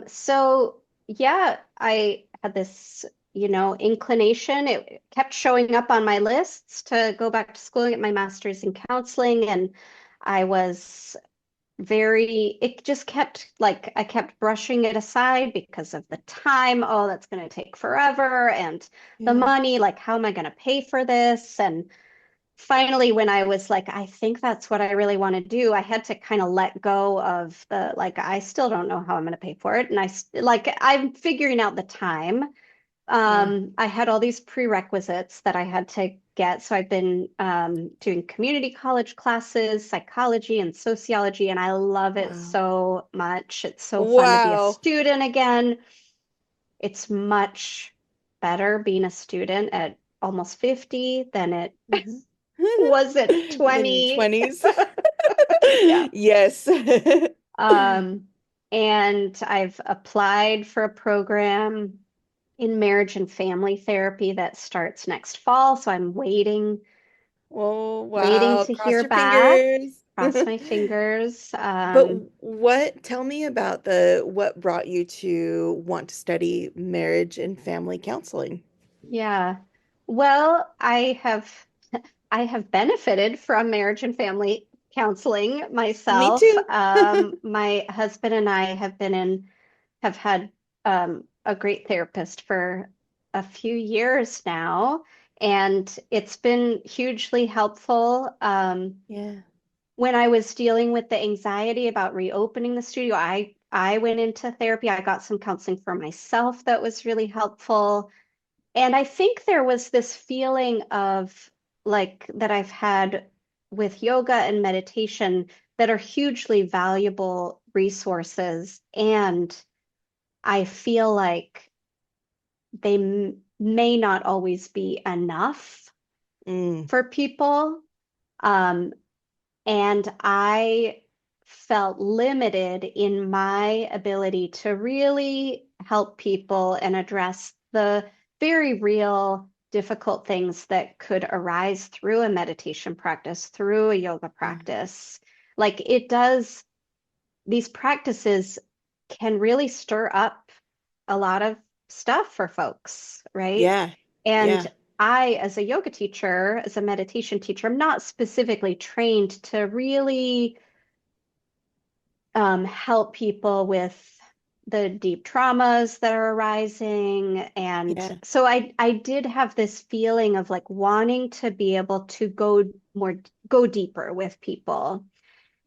So yeah, I had this, inclination. It kept showing up on my lists to go back to school and get my master's in counseling. And I was it just kept like I kept brushing it aside because of the time. Oh, that's going to take forever. And the Yeah. money, like, how am I going to pay for this? And finally, when I was like, I think that's what I really want to do, I had to kind of let go of the like, I still don't know how I'm going to pay for it. And I'm figuring out the time. Yeah. I had all these prerequisites that I had to get. So I've been doing community college classes, psychology and sociology, and I love it Wow. so much. It's so fun to be a Wow. student again. It's much better being a student at almost 50 than it Mhm. was at Then 20. 20s. Yeah. Yes. Um, and I've applied for a program in marriage and family therapy that starts next fall. So I'm Oh, waiting wow. to Cross hear your back. fingers. cross my fingers. But what, tell me about the, what brought you to want to study marriage and family counseling? Yeah. Well, I have benefited from marriage and family counseling Me myself. too. My husband and I have had a great therapist for a few years now, and it's been hugely helpful. Yeah. When I was dealing with the anxiety about reopening the studio, I went into therapy. I got some counseling for myself that was really helpful. And I think there was this feeling of like that I've had with yoga and meditation that are hugely valuable resources. And I feel like they may not always be enough Mm, for people. Um, and I felt limited in my ability to really help people and address the very real difficult things that could arise through a meditation practice, through a yoga mm. practice. Like it does, these practices can really stir up a lot of stuff for folks, right? Yeah. And Yeah. I, as a yoga teacher, as a meditation teacher, I'm not specifically trained to really help people with the deep traumas that are arising. And Yeah. so I did have this feeling of like wanting to be able to go deeper with people.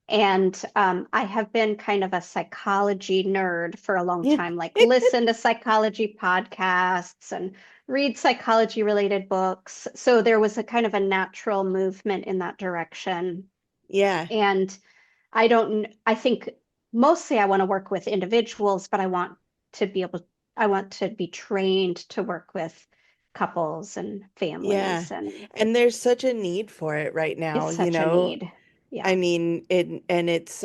And I have been kind of a psychology nerd for a long Yeah. time, like listen to psychology podcasts and read psychology related books. So there was a kind of a natural movement in that direction. Yeah. And I think mostly I want to work with individuals, but I want to be trained to work with couples and Yeah. families, and And there's such a need for it right it's now, you such a know? need. Yeah. I mean, it's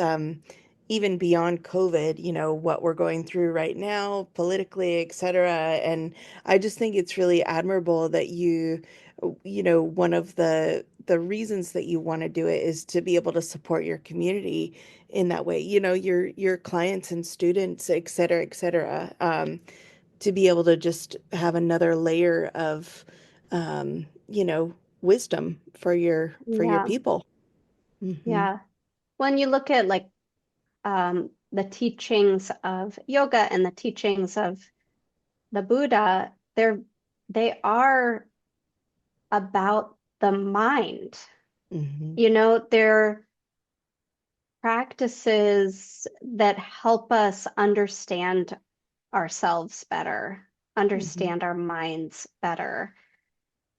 even beyond COVID, you know, what we're going through right now, politically, et cetera. And I just think it's really admirable that you know, one of the reasons that you want to do it is to be able to support your community in that way, you know, your clients and students, et cetera, et cetera. To be able to just have another layer of you know, wisdom for your Yeah. people. Hmm. Yeah. When you look at like the teachings of yoga and the teachings of the Buddha, they are about the mind. Hmm. You know, they're practices that help us understand ourselves better, Hmm. understand our minds better.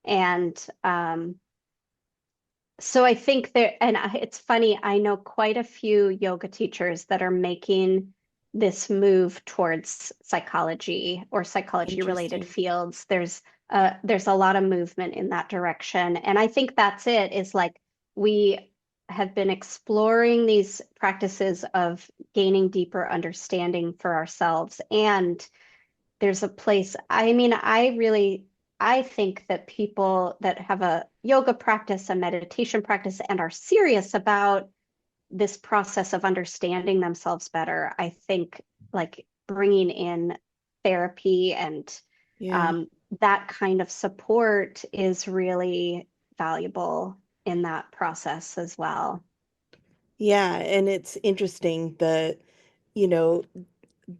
And so I think it's funny, I know quite a few yoga teachers that are making this move towards psychology or psychology related Interesting. fields. There's a lot of movement in that direction. And I think that's it, is like we have been exploring these practices of gaining deeper understanding for ourselves. And there's a place, I mean, I think that people that have a yoga practice, a meditation practice, and are serious about this process of understanding themselves better, I think like bringing in therapy and Yeah. um, that kind of support is really valuable in that process as well. Yeah, and it's interesting that, you know,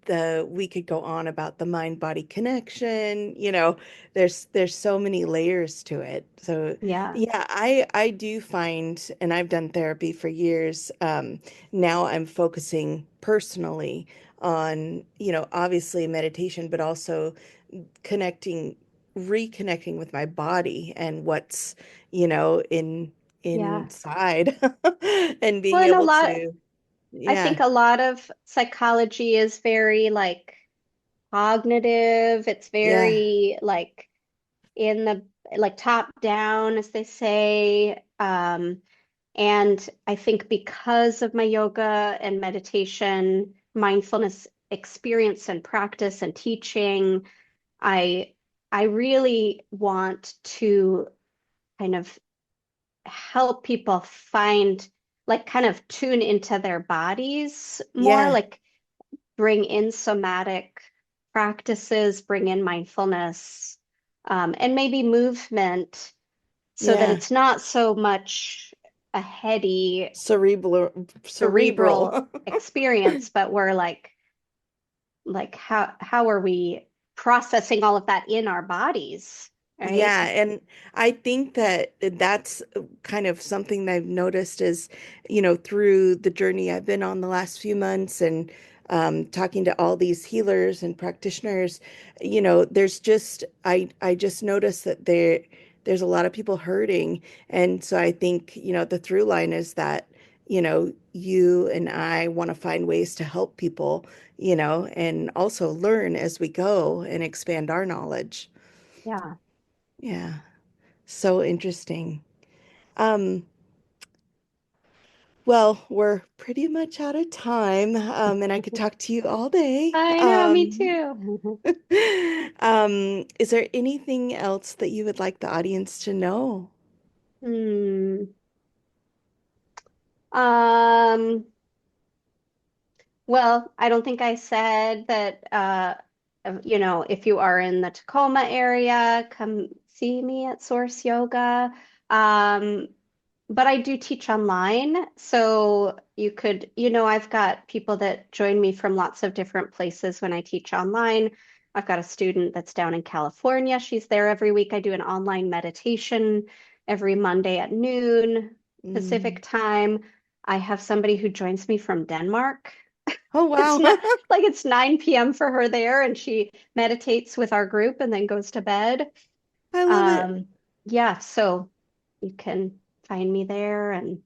the we could go on about the mind body connection, you know, there's so many layers to it. So Yeah, yeah, I do find, and I've done therapy for years, now I'm focusing personally on, you know, obviously meditation, but also connecting, reconnecting with my body and what's, you know, yeah. inside and being Well, and able to, I yeah, think a lot of psychology is very like cognitive. It's yeah, very like in the like top down, as they say. And I think because of my yoga and meditation, mindfulness experience and practice and teaching, I I really want to kind of help people find like kind of tune into their bodies more, Yeah. like bring in somatic practices, bring in mindfulness, and maybe movement so that Yeah. it's not so much a heady Cerebral, cerebral cerebral. experience, but we're like how are we processing all of that in our bodies, right? Yeah, and I think that that's kind of something that I've noticed is, through the journey I've been on the last few months and talking to all these healers and practitioners, there's just I just noticed that there's a lot of people hurting, and so I think, the through line is that, you and I want to find ways to help people, and also learn as we go and expand our knowledge. Yeah. Yeah. So interesting. Um, well, we're pretty much out of time, and I could talk to you all day. I know, me too. Is there anything else that you would like the audience to know? Hmm. Um, well, I don't think I said that, if you are in the Tacoma area, come see me at Source Yoga. Um, but I do teach online. So you could, I've got people that join me from lots of different places when I teach online. I've got a student that's down in California. She's there every week. I do an online meditation every Monday at noon Pacific Mm. time. I have somebody who joins me from Denmark. Oh, It's wow. not like it's 9 p.m. for her there, and she meditates with our group and then goes to bed. I love it. Um, yeah, so you can find me there. And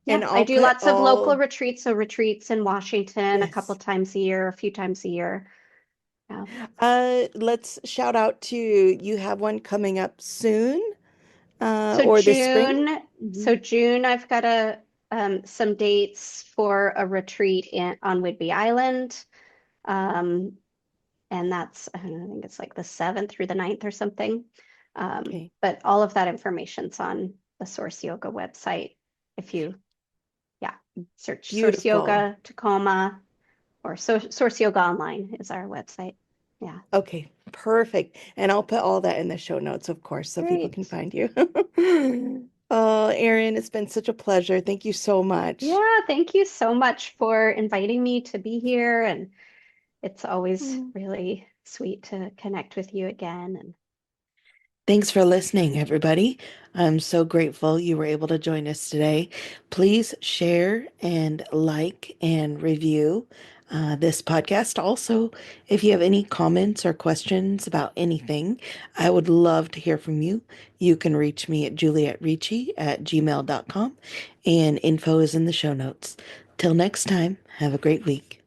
And yeah, I I'll do put lots of local all, retreats. So retreats in Washington a couple yes. times a year, a few times a year. Yeah. Let's shout out to you have one coming up soon, So or this spring. June, Mhm. so June, I've got some dates for a retreat on Whidbey Island. Um, and that's, I don't know, I think it's like the 7th through the 9th or something. Okay. But all of that information's on the Source Yoga website. If you, yeah, search Source Beautiful. Yoga Tacoma or Source Yoga Online is our website. Yeah, Okay, perfect. And I'll put all that in the show notes, of course, so people can great. find you. Oh, Erin, it's been such a pleasure. Thank you so much. Yeah, thank you so much for inviting me to be here. And it's always Mm. really sweet to connect with you again. And Thanks for listening, everybody. I'm so grateful you were able to join us today. Please share and like and review this podcast. Also, if you have any comments or questions about anything, I would love to hear from you. You can reach me at juliettericci@gmail.com, and info is in the show notes. Till next time, have a great week.